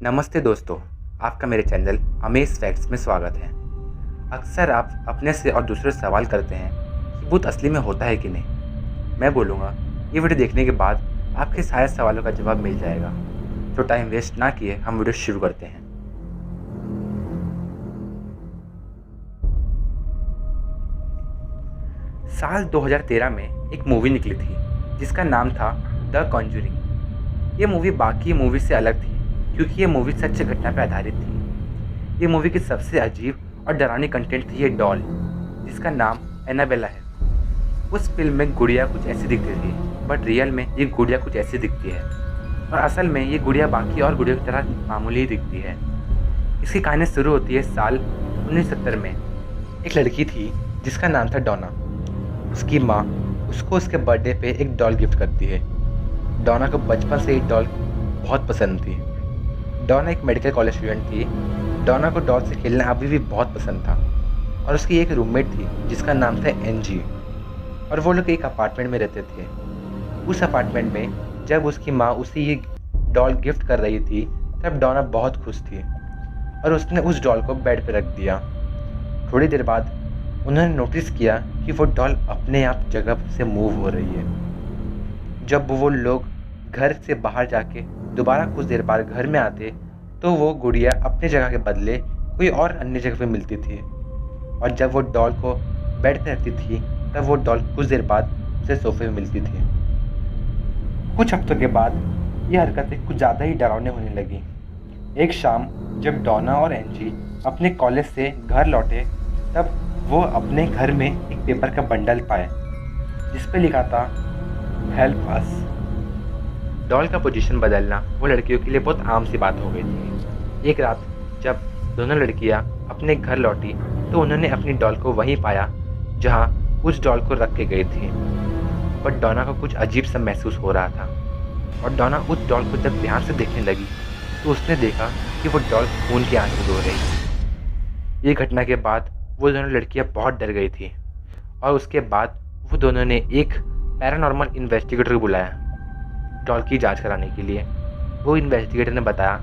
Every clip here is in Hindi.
नमस्ते दोस्तों, आपका मेरे चैनल अमेज फैक्ट्स में स्वागत है। अक्सर आप अपने से और दूसरों से सवाल करते हैं कि भूत असली में होता है कि नहीं। मैं बोलूँगा ये वीडियो देखने के बाद आपके सारे सवालों का जवाब मिल जाएगा। तो टाइम वेस्ट ना किए हम वीडियो शुरू करते हैं। साल 2013 में एक मूवी निकली थी जिसका नाम था द कॉन्जरिंग। ये मूवी बाकी मूवी से अलग थी क्योंकि ये मूवी सच्ची घटना पर आधारित थी। ये मूवी की सबसे अजीब और डरावनी कंटेंट थी ये डॉल जिसका नाम एनाबेला है। उस फिल्म में गुड़िया कुछ ऐसी दिखती थी, बट रियल में ये गुड़िया कुछ ऐसी दिखती है और असल में ये गुड़िया बाकी और गुड़िया की तरह मामूली ही दिखती है। इसकी कहानी शुरू होती है साल 1970 में। एक लड़की थी जिसका नाम था डोना। उसकी माँ उसको उसके बर्थडे पे एक डॉल गिफ्ट करती है। डोना को बचपन से ही डॉल बहुत पसंद थी। डोना एक मेडिकल कॉलेज स्टूडेंट थी। डोना को डॉल से खेलना अभी भी बहुत पसंद था और उसकी एक रूममेट थी जिसका नाम था एनजी और वो लोग एक अपार्टमेंट में रहते थे। उस अपार्टमेंट में जब उसकी माँ उसे ये डॉल गिफ्ट कर रही थी तब डोना बहुत खुश थी और उसने उस डॉल को बेड पर रख दिया। थोड़ी देर बाद उन्होंने नोटिस किया कि वो डॉल अपने आप जगह से मूव हो रही है। जब वो लोग घर से बाहर जाके दोबारा कुछ देर बाद घर में आते तो वो गुड़िया अपने जगह के बदले कोई और अन्य जगह पे मिलती थी और जब वो डॉल को बेड पे रखती थी तब वो डॉल कुछ देर बाद उसे सोफे में मिलती थी। कुछ हफ्तों के बाद ये हरकतें कुछ ज़्यादा ही डरावनी होने लगी। एक शाम जब डोना और एनजी अपने कॉलेज से घर लौटे तब वो अपने घर में एक पेपर का बंडल पाए जिस पे लिखा था हेल्प अस। डॉल का पोजीशन बदलना वो लड़कियों के लिए बहुत आम सी बात हो गई थी। एक रात जब दोनों लड़कियां अपने घर लौटी तो उन्होंने अपनी डॉल को वहीं पाया जहां उस डॉल को रख के गई थी। पर डोना को कुछ अजीब सा महसूस हो रहा था और डोना उस डॉल को जब ध्यान से देखने लगी तो उसने देखा कि वो डॉल खून के आंसू धो रही थी। ये घटना के बाद वो दोनों लड़कियां बहुत डर गई थी और उसके बाद वो दोनों ने एक पैरानॉर्मल इन्वेस्टिगेटर को बुलाया डॉल की जांच कराने के लिए। वो इन्वेस्टिगेटर ने बताया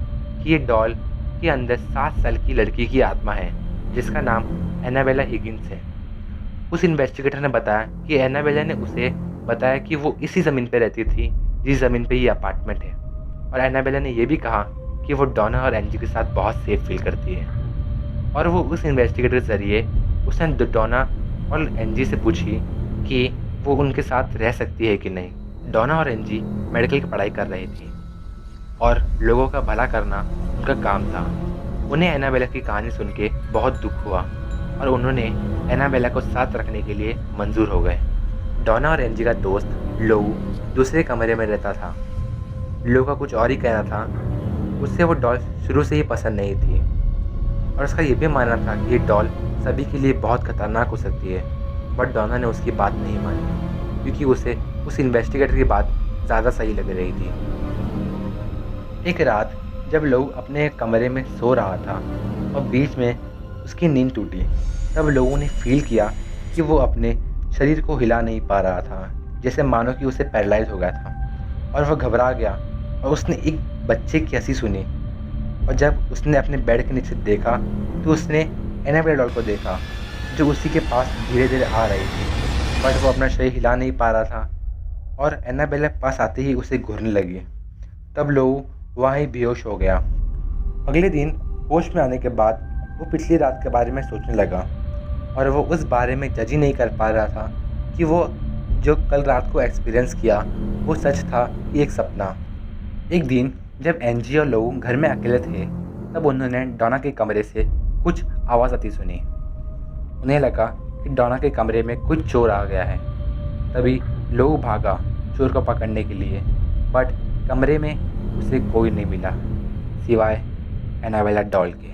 कि ये डॉल के अंदर 7 साल की लड़की की आत्मा है जिसका नाम एनाबेला हिगिंस है। उस इन्वेस्टिगेटर ने बताया कि एनाबेला ने उसे बताया कि वो इसी ज़मीन पर रहती थी जिस ज़मीन पे ये अपार्टमेंट है और एनाबेला ने यह भी कहा कि वो डोना और एनजी के साथ बहुत सेफ फील करती है। और वो उस इन्वेस्टिगेटर के ज़रिए उसने डोना और एनजी से पूछी कि वो उनके साथ रह सकती है कि नहीं। डोना और एनजी मेडिकल की पढ़ाई कर रही थी और लोगों का भला करना उनका काम था। उन्हें एनाबेला की कहानी सुन के बहुत दुख हुआ और उन्होंने एनाबेला को साथ रखने के लिए मंजूर हो गए। डोना और एनजी का दोस्त लोऊ दूसरे कमरे में रहता था। लोऊ का कुछ और ही कहना था। उससे वो डॉल शुरू से ही पसंद नहीं थी और उसका ये भी मानना था कि ये डॉल सभी के लिए बहुत खतरनाक हो सकती है। बट डोना ने उसकी बात नहीं मानी क्योंकि उसे उस इन्वेस्टिगेटर की बात ज़्यादा सही लग रही थी। एक रात जब लोऊ अपने कमरे में सो रहा था और बीच में उसकी नींद टूटी तब लोगों ने फील किया कि वो अपने शरीर को हिला नहीं पा रहा था, जैसे मानो कि उसे पैरालाइज हो गया था और वह घबरा गया और उसने एक बच्चे की हंसी सुनी और जब उसने अपने बेड के नीचे देखा तो उसने एनाबेला डॉल को देखा जो उसी के पास धीरे धीरे आ रही थी। बट वो अपना शरीर हिला नहीं पा रहा था और एनाबेला पास आते ही उसे घूरने लगी। तब लोऊ वहाँ ही बेहोश हो गया। अगले दिन होश में आने के बाद वो पिछली रात के बारे में सोचने लगा और वो उस बारे में जज ही नहीं कर पा रहा था कि वो जो कल रात को एक्सपीरियंस किया वो सच था कि एक सपना। एक दिन जब एनजी और लोऊ घर में अकेले थे तब उन्होंने डोना के कमरे से कुछ आवाज़ आती सुनी। उन्हें लगा कि डोना के कमरे में कुछ चोर आ गया है। तभी लोऊ भागा चोर को पकड़ने के लिए, बट कमरे में उसे कोई नहीं मिला सिवाय एनाबेला डॉल के।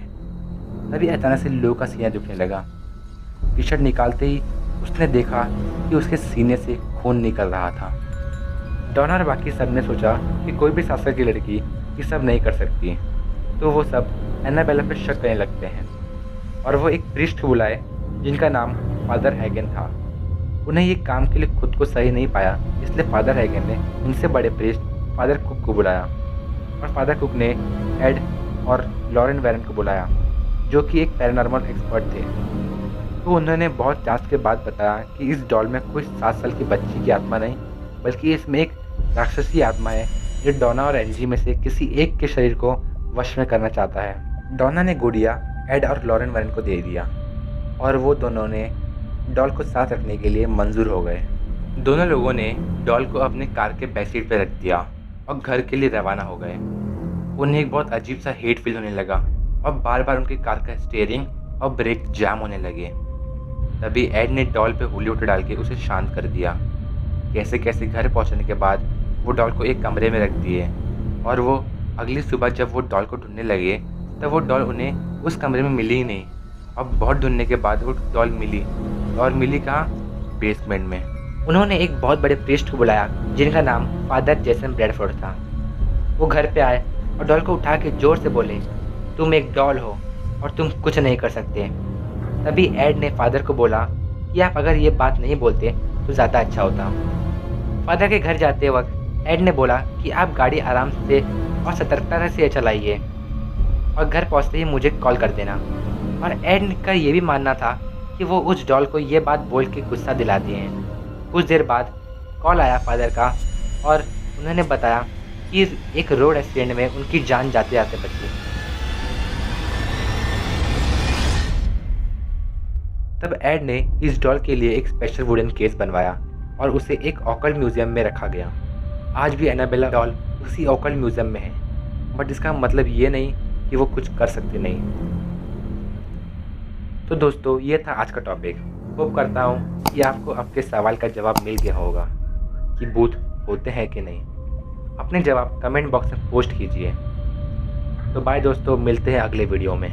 तभी अचानक से लोऊ का सीना दुखने लगा। टी शर्ट निकालते ही उसने देखा कि उसके सीने से खून निकल रहा था। डोना और बाकी सब ने सोचा कि कोई भी 7 साल की लड़की ये सब नहीं कर सकती, तो वो सब एनाबेला पर शक करने लगते हैं और वो एक प्रीस्ट को बुलाए जिनका नाम फादर हैगन था। उन्हें ये काम के लिए खुद को सही नहीं पाया, इसलिए फादर हैगन ने उनसे बड़े प्रीस्ट फादर कुक को बुलाया और फादर कुक ने एड और लॉरेन वैरन को बुलाया, जो कि एक पैरानॉर्मल एक्सपर्ट थे। तो उन्होंने बहुत जांच के बाद बताया कि इस डॉल में कोई 7 साल की बच्ची की आत्मा नहीं, बल्कि इसमें एक राक्षसी आत्मा है जो डोना और एंजी में से किसी एक के शरीर को वश में करना चाहता है। डोना ने गुड़िया एड और लॉरेन वैरन को दे दिया और वो दोनों ने डॉल को साथ रखने के लिए मंजूर हो गए। दोनों लोगों ने डॉल को अपने कार के बैक सीट पर रख दिया और घर के लिए रवाना हो गए। उन्हें एक बहुत अजीब सा हेट फील होने लगा और बार बार उनकी कार का स्टीयरिंग और ब्रेक जाम होने लगे। तभी एड ने डॉल पे होली वाटर डाल के उसे शांत कर दिया। कैसे कैसे घर पहुंचने के बाद वो डॉल को एक कमरे में रख दिए और वो अगली सुबह जब वो डॉल को ढूंढने लगे तब वो डॉल उन्हें उस कमरे में मिली ही नहीं। अब बहुत ढूंढने के बाद वो डॉल मिली, और मिली कहाँ? बेसमेंट में। उन्होंने एक बहुत बड़े प्रीस्ट को बुलाया जिनका नाम फादर जेसन ब्रैडफोर्ड था। वो घर पे आए और डॉल को उठा के जोर से बोले, तुम एक डॉल हो और तुम कुछ नहीं कर सकते। तभी एड ने फादर को बोला कि आप अगर ये बात नहीं बोलते तो ज़्यादा अच्छा होता। फादर के घर जाते वक्त एड ने बोला कि आप गाड़ी आराम से और सतर्कता से चलाइए और घर पहुंचते ही मुझे कॉल कर देना। और एड का ये भी मानना था कि वो उस डॉल को ये बात बोल के गुस्सा दिला दिए हैं। कुछ देर बाद कॉल आया फादर का और उन्होंने बताया कि एक रोड एक्सीडेंट में उनकी जान जाते जाते बची। तब एड ने इस डॉल के लिए एक स्पेशल वुडन केस बनवाया और उसे एक ऑकल्ट म्यूजियम में रखा गया। आज भी एनाबेला डॉल उसी ऑकल्ट म्यूजियम में है, बट इसका मतलब ये नहीं कि वो कुछ कर सकती नहीं। तो दोस्तों, ये था आज का टॉपिक। होप करता हूँ कि आपको आपके सवाल का जवाब मिल गया होगा कि भूत होते हैं कि नहीं। अपने जवाब कमेंट बॉक्स में पोस्ट कीजिए। तो बाय दोस्तों, मिलते हैं अगले वीडियो में।